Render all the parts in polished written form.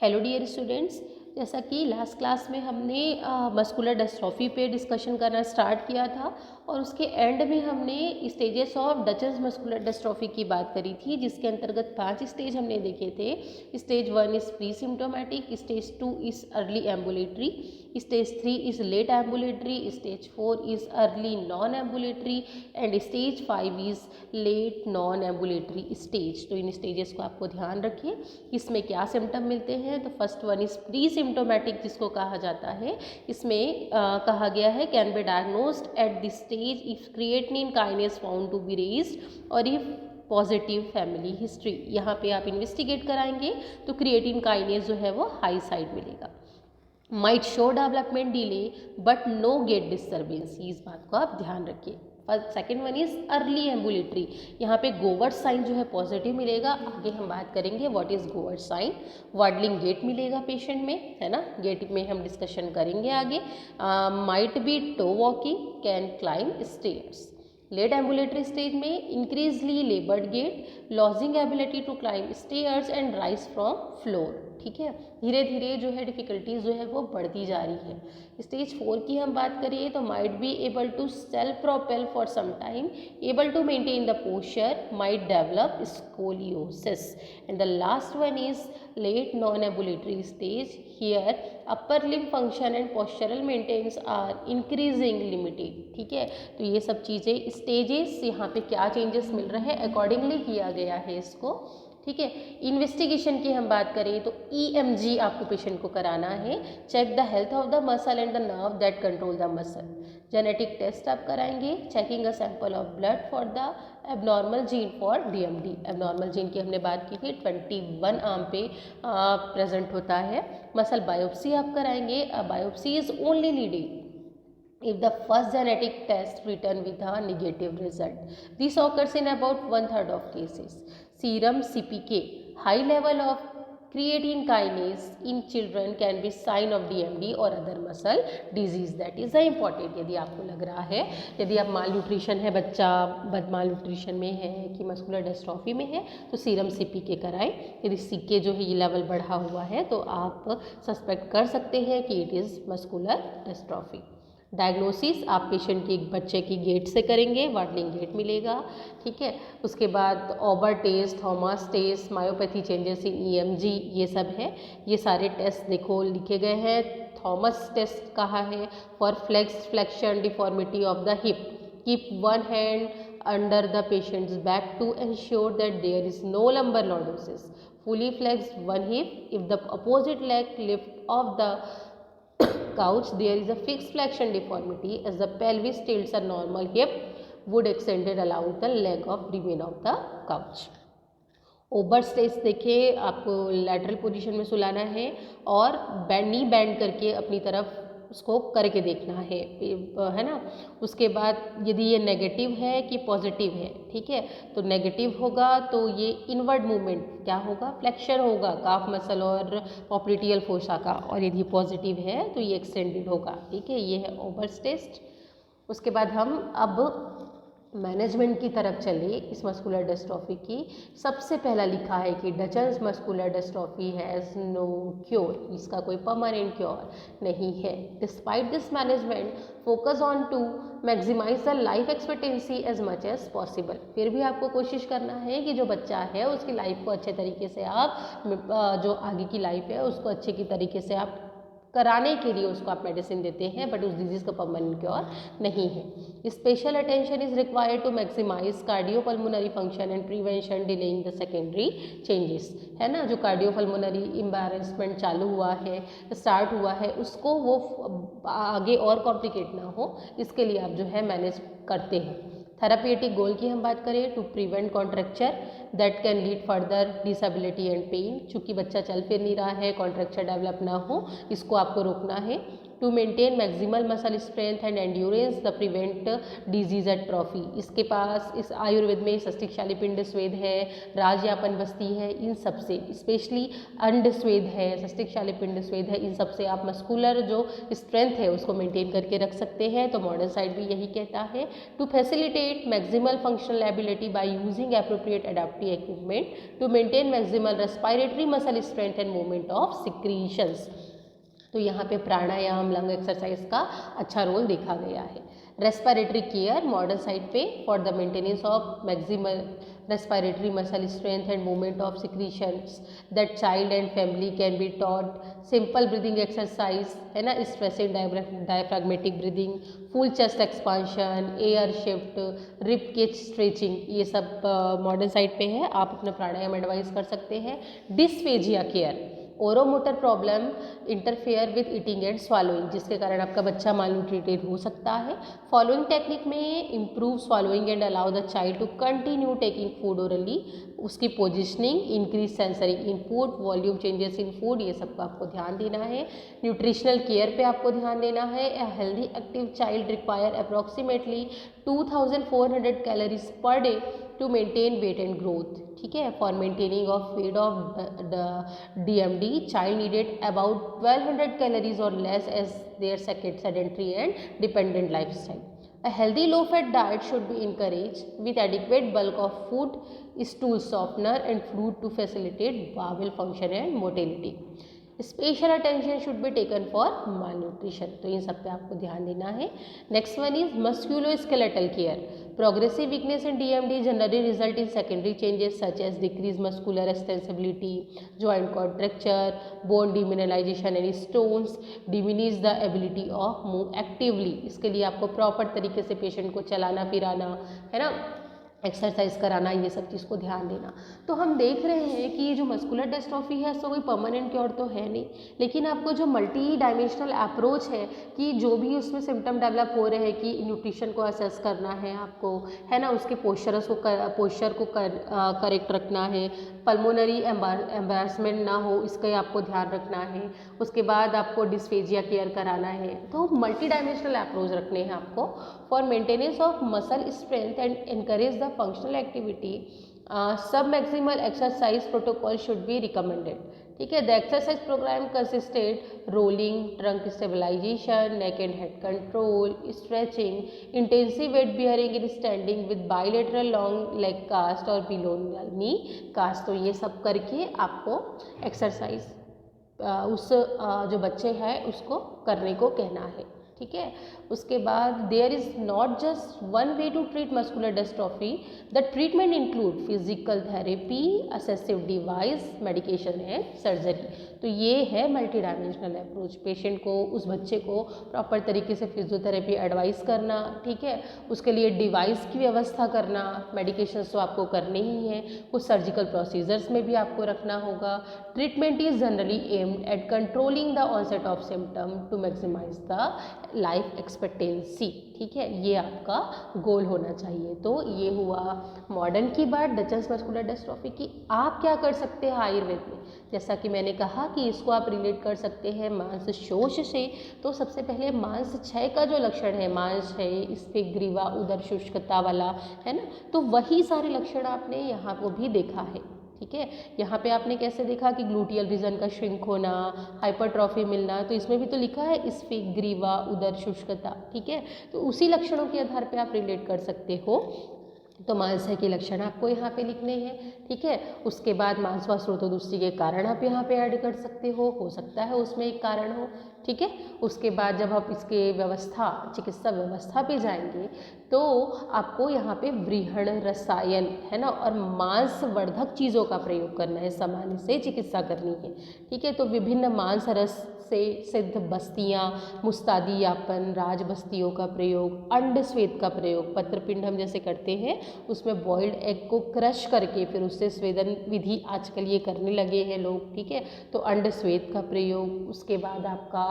Hello dear students, जैसा कि last class में हमने मस्कुलर डिस्ट्रॉफी पे डिस्कशन करना स्टार्ट किया था और उसके एंड में हमने stages of duchess muscular dystrophy की बात करी थी, जिसके अंतर्गत 5 स्टेज हमने देखे थे। Stage 1 is pre symptomatic, stage 2 is early ambulatory, stage 3 is late ambulatory, stage 4 is early non ambulatory and stage 5 is late non ambulatory stage. तो इन स्टेजेस को आपको ध्यान रखिए, इसमें क्या सिम्टम मिलते हैं। तो first one is pre symptomatic, जिसको कहा जाता है। इसमें कहा गया है can be diagnosed at this stage if creatinine kinase found to be raised और इफ पॉजिटिव फैमिली हिस्ट्री। यहाँ पे आप इन्वेस्टिगेट कराएंगे तो क्रिएटिन काइनेज जो है वो हाई साइड मिलेगा। Might show development delay but know get disturbance, इस बात को आप ध्यान रखिए। Second one is early ambulatory, यहाँ पे गोवर्ट साइन जो है पॉजिटिव मिलेगा। आगे हम बात करेंगे what is Gowers sign. Waddling gait मिलेगा पेशेंट में, है ना, गेट में हम डिस्कशन करेंगे आगे। Might be toe walking, can climb stairs. Late ambulatory stage में increasingly laboured gait, losing ability to climb stairs and rise from floor. ठीक है, धीरे धीरे जो है डिफ़िकल्टीज जो है वो बढ़ती जा रही है। स्टेज 4 की हम बात करिए तो might be able to self propel for some time, able to maintain the posture, might develop scoliosis. And the last one is late non ambulatory stage, here upper limb function and postural maintenance are increasing limited. ठीक है, तो ये सब चीज़ें stages यहाँ पे क्या changes मिल रहे हैं अकॉर्डिंगली किया गया है इसको। ठीक है, इन्वेस्टिगेशन की हम बात करें तो EMG आपको पेशेंट को कराना है, check the health of the muscle and the nerve that control the muscle. Genetic test आप कराएंगे, checking a sample of blood for the abnormal gene for DMD। Abnormal gene की हमने बात की थी, 21 आर्म पे प्रेजेंट होता है। मसल बायोप्सी आप कराएंगे, biopsy is only leading if the first genetic test return with a negative result. This occurs in about 1/3 of cases. Serum CPK, high level of creatine kinase in children can be sign of DMD or other muscle disease. That is important. यदि आपको लग रहा है, यदि आप माल nutrition है, बच्चा माल nutrition में है कि मस्कुलर डिस्ट्रॉफी में है, तो सीरम CPK कराएं। यदि CK जो है ये लेवल बढ़ा हुआ है तो आप सस्पेक्ट कर सकते हैं कि it is muscular dystrophy. Diagnosis आप पेशेंट की एक बच्चे की गेट से करेंगे, वार्डलिंग गेट मिलेगा। ठीक है, उसके बाद Ober test, Thomas test, myopathy changes in EMG, ये सब है। ये सारे टेस्ट देखो लिखे गए हैं। थॉमस टेस्ट कहा है for flexion deformity of the hip, keep one hand under the patient's back to ensure that there is no lumbar lordosis, fully flexed one hip, if the opposite leg lift off the couch there is a fixed flexion deformity as the pelvis tilts a normal hip would extended along the leg of remain of the couch. Ober stage देखिए, आपको lateral position में सुलाना है और नी band करके अपनी तरफ उसको करके देखना है ना। उसके बाद यदि ये नेगेटिव है कि पॉजिटिव है, ठीक है, तो नेगेटिव होगा तो ये इनवर्ड मूवमेंट क्या होगा, फ्लेक्शन होगा काफ मसल और पॉप्लिटियल फोसा का, और यदि पॉजिटिव है तो ये एक्सटेंडेड होगा। ठीक है, ये है ओबर्स टेस्ट। उसके बाद हम अब मैनेजमेंट की तरफ चले इस मस्कुलर डिस्ट्रॉफी की। सबसे पहला लिखा है कि Duchenne muscular dystrophy has no cure, इसका कोई परमानेंट क्योर नहीं है। Despite this management focus on to maximise the life expectancy as much as possible. फिर भी आपको कोशिश करना है कि जो बच्चा है उसकी लाइफ को अच्छे तरीके से आप जो आगे की लाइफ है उसको अच्छे की तरीके से आप कराने के लिए उसको आप मेडिसिन देते हैं, बट उस डिजीज़ का परमानेंट क्योर नहीं है। Special attention is required to maximise cardiopulmonary function and prevention delaying the secondary changes, है ना। जो कार्डियोपल्मोनरी इम्बैरेसमेंट चालू हुआ है, स्टार्ट हुआ है, उसको वो आगे और कॉम्प्लिकेट ना हो, इसके लिए आप जो है मैनेज करते हैं। थेरापेटिक गोल की हम बात करें to prevent contracture that can lead further disability and pain. चूँकि बच्चा चल फिर नहीं रहा है, कॉन्ट्रैक्चर डेवलप ना हो, इसको आपको रोकना है। To maintain maximal muscle strength and endurance the prevent disease atrophy. इसके पास इस आयुर्वेद में सस्तिक शालिपिंड स्वेद है, राजयापन बस्ती है, इन सब से स्पेशली अंड स्वेद है, सस्तिक शालिपिंड स्वेद है, इन सब से आप मस्कुलर जो स्ट्रेंथ है उसको मेंटेन करके रख सकते हैं। तो मॉडर्न साइड भी यही कहता है to facilitate maximal functional ability by using appropriate adaptive equipment to maintain maximal respiratory muscle strength and movement of secretions. तो यहाँ पे प्राणायाम लंग एक्सरसाइज का अच्छा रोल देखा गया है। रेस्पिरेटरी केयर मॉडर्न साइड पे for the maintenance of maximal respiratory muscle strength and movement of secretions that child and family can be taught simple breathing exercise है ना, stressing diaphragmatic breathing, full chest expansion, air shift, rib cage stretching, ये सब modern side पे है, आप अपना प्राणायाम advice कर सकते हैं। Dysphagia care oromotor problem interfere with eating and swallowing, जिसके कारण आपका बच्चा मालन्यूट्रिटेड हो सकता है। फॉलोइंग टेक्निक में improve swallowing and allow the child to continue taking food orally, उसकी positioning, increase sensory input, volume changes in food, ये सबको आपको ध्यान देना है। न्यूट्रिशनल केयर पे आपको ध्यान देना है। A healthy active child require approximately 2400 calories per day to maintain weight and growth, ठीक है। For maintaining of weight of DMD child needed about 1200 calories और less as their sedentary and dependent lifestyle. A healthy low-fat diet should be encouraged with adequate bulk of food, stool softener and fruit to facilitate bowel function and motility. Special attention should be taken for malnutrition, तो इन सब पे आपको ध्यान देना है। Next one is musculoskeletal care. Progressive weakness in DMD generally result in secondary changes such as decrease muscular extensibility, joint contracture, bone demineralization and stones, diminish the ability of move actively. इसके लिए आपको proper तरीके से patient को चलाना फिराना है ना, exercise कराना, ये सब चीज़ को ध्यान देना। तो हम देख रहे हैं कि ये जो मस्कुलर डिस्ट्रॉफी है इसका कोई परमानेंट क्योर तो है नहीं, लेकिन आपको जो मल्टी डायमेंशनल अप्रोच है कि जो भी उसमें सिम्टम डेवलप हो रहे हैं कि न्यूट्रिशन को असेस करना है आपको, है ना, उसके पोस्चर को करेक्ट रखना है, पल्मोनरी एम्बैरसमेंट ना हो इसका आपको ध्यान रखना है, उसके बाद आपको डिस्फेजिया केयर कराना है। तो मल्टी डायमेंशनल अप्रोच रखने हैं आपको for maintenance of muscle strength and encourage the functional activity. Sub maximal exercise protocol should be recommended, ठीक है। The exercise programme consisted rolling, trunk stabilisation, neck and head control, stretching, intensive weight bearing in standing with bilateral long leg cast और below knee cast. तो ये सब करके आपको exercise उस जो बच्चे हैं उसको करने को कहना है, ठीक है। उसके बाद there is not just one way to treat muscular dystrophy, the treatment include physical therapy, assistive device, medication and surgery. तो ये है मल्टी डायमेंशनल अप्रोच, पेशेंट को, उस बच्चे को प्रॉपर तरीके से फिजियोथेरेपी एडवाइस करना, ठीक है, उसके लिए डिवाइस की व्यवस्था करना, मेडिकेशंस तो आपको करने ही हैं, कुछ सर्जिकल प्रोसीजर्स में भी आपको रखना होगा। Treatment is generally aimed at controlling the onset of symptom to maximise the life expectancy, ठीक है, ये आपका गोल होना चाहिए। तो ये हुआ मॉडर्न की बात, डचेन्स मस्कुलर डिस्ट्रॉफी की। आप क्या कर सकते हैं आयुर्वेद में, जैसा कि मैंने कहा कि इसको आप रिलेट कर सकते हैं मांस शोष से। तो सबसे पहले मांस क्षय का जो लक्षण है, मांस क्षय, स्फिग्रीवा, उदर शुष्कता वाला, है ना, तो वही सारे लक्षण आपने यहाँ को भी देखा है, ठीक है। यहाँ पे आपने कैसे देखा कि ग्लूटियल रीजन का श्रिंक होना, हाइपरट्रॉफी मिलना, तो इसमें भी तो लिखा है स्फिग्रीवा, उदर शुष्कता, ठीक है। तो उसी लक्षणों के आधार पे आप रिलेट कर सकते हो। तो मांसय के लक्षण आपको यहाँ पे लिखने हैं, ठीक है। उसके बाद मांसवा स्रोतोदुष्टि के कारण आप यहाँ पे ऐड कर सकते हो सकता है उसमें एक कारण हो, ठीक है। उसके बाद जब आप इसके व्यवस्था, चिकित्सा व्यवस्था पे जाएंगे तो आपको यहाँ पे व्रीहण रसायन, है ना, और मांसवर्धक चीज़ों का प्रयोग करना है, सामान्य से चिकित्सा करनी है, ठीक है। तो विभिन्न मांस रस से सिद्ध बस्तियाँ, मुस्तादी यापन, राज बस्तियों का प्रयोग, अंड स्वेद का प्रयोग, पत्रपिंड हम जैसे करते हैं उसमें बॉइल्ड एग को क्रश करके फिर उससे स्वेदन विधि आजकल ये करने लगे हैं लोग, ठीक है। तो अंड स्वेद का प्रयोग, उसके बाद आपका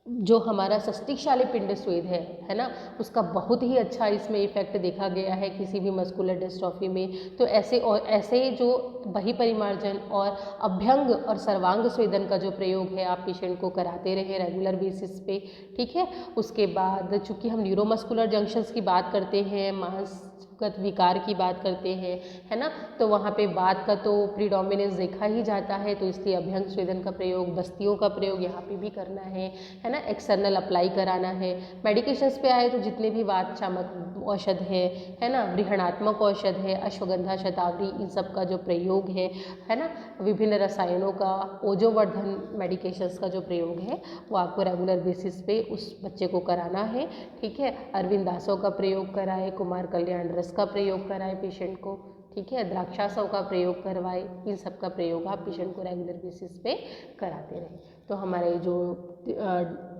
जो हमारा सस्तिशाली पिंड स्वेद है ना, उसका बहुत ही अच्छा इसमें इफेक्ट देखा गया है किसी भी मस्कुलर डिस्ट्रॉफी में। तो ऐसे जो बहिपरिमार्जन और अभ्यंग और सर्वांग स्वेदन का जो प्रयोग है आप पेशेंट को कराते रहे रेगुलर बेसिस पे, ठीक है। उसके बाद चूँकि हम न्यूरोमस्कुलर जंक्शंस की बात करते हैं, मांसगत विकार की बात करते हैं, है ना, तो वहाँ पे बात का तो प्रीडोमिनेंस देखा ही जाता है, तो इसलिए अभ्यंग स्वेदन का प्रयोग, बस्तियों का प्रयोग यहाँ पे भी करना है ना, एक्सटर्नल अप्लाई कराना है। मेडिकेशंस पे आए तो जितने भी वात शामक औषध है ना, वृहणात्मक औषध है, अश्वगंधा शतावरी, इन सब का जो प्रयोग है ना, विभिन्न रसायनों का, ओजोवर्धन मेडिकेशंस का जो प्रयोग है वो आपको रेगुलर बेसिस पे उस बच्चे को कराना है, ठीक है। अरविंदासों का प्रयोग कराए, कुमार कल्याण रस का प्रयोग कराए पेशेंट को, ठीक है, द्राक्षासव का प्रयोग करवाए, इन सब का प्रयोग आप पेशेंट को रेगुलर बेसिस पे कराते रहें। तो हमारे जो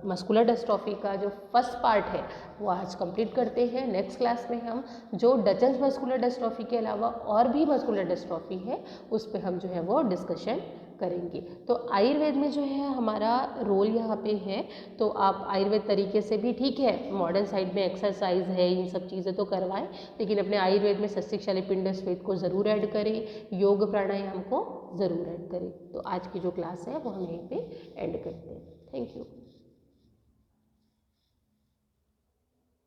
मस्कुलर डिस्ट्रॉफी का जो फर्स्ट पार्ट है वो आज कंप्लीट करते हैं। नेक्स्ट क्लास में हम जो डचेन्स मस्कुलर डिस्ट्रॉफी के अलावा और भी मस्कुलर डिस्ट्रॉफी है उस पे हम जो है वो डिस्कशन करेंगे। तो आयुर्वेद में जो है हमारा रोल यहाँ पे है, तो आप आयुर्वेद तरीके से भी, ठीक है, मॉडर्न साइड में एक्सरसाइज है, इन सब चीज़ें तो करवाएं, लेकिन अपने आयुर्वेद में सस्तिशाली पिंड स्वेद को ज़रूर ऐड करें, योग प्राणायाम को ज़रूर ऐड करें। तो आज की जो क्लास है वो हम यहीं पे एंड करते हैं। Thank you.